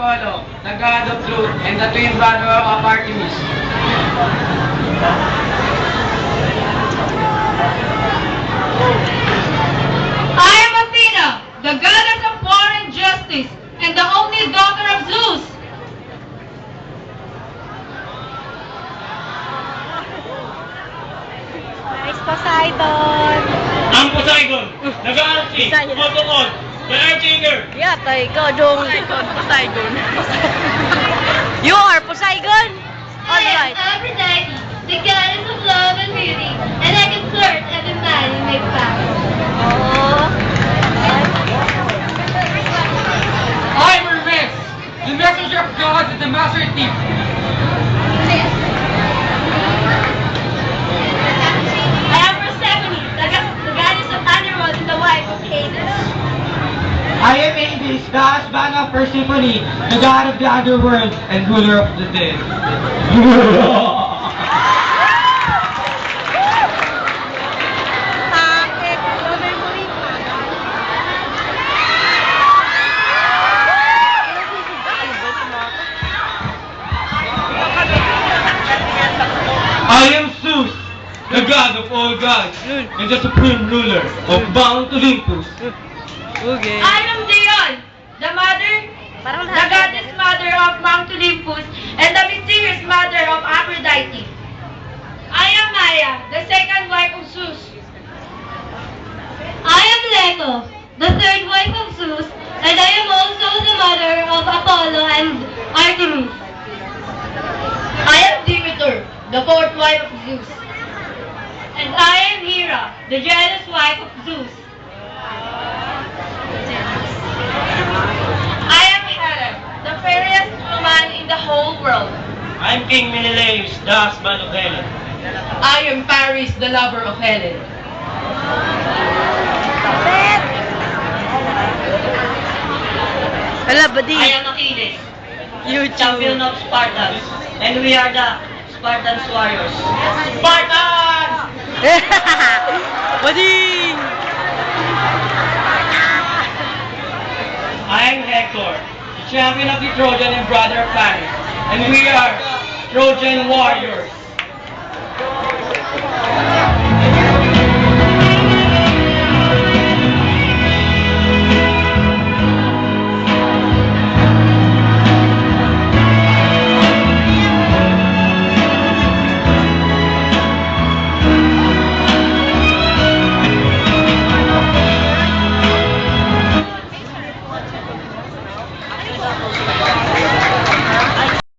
Apollo, the god of truth, and the twin brother of Artemis. I am Athena, the goddess of war and justice, and the only daughter of Zeus. Nice, Poseidon. I'm Poseidon, the galaxy, protocol, the Earthchanger. Yeah, ikaw dong. Poseidon. You are Poseidon. All I am right. Aphrodite, the goddess of love and beauty, and I can flirt every man in my path. Oh. I am Hermes, the messenger of God and the master thief. I am Persephone, the goddess of underworld and the wife of Hades. I am Hades, the husband of Persephone, the god of the underworld and ruler of the dead. I am Zeus, the god of all gods, and the supreme ruler of Mount Olympus. Okay. I am Dion, the goddess mother of Mount Olympus, and the mysterious mother of Aphrodite. I am Maya, the second wife of Zeus. I am Leto, the third wife of Zeus, and I am also the mother of Apollo and Artemis. I am Demeter, the fourth wife of Zeus. And I am Hera, the jealous wife of Zeus. I am Helen, the fairest woman in the whole world. I'm King Menelaus, the husband of Helen. I am Paris, the lover of Helen. Hala, buddy. I am Achilles, YouTube. champion of Spartans, and we are the Spartans warriors. Spartans! Buddy. I am Hector, the champion of the Trojan and brother of Paris, and we are Trojan warriors.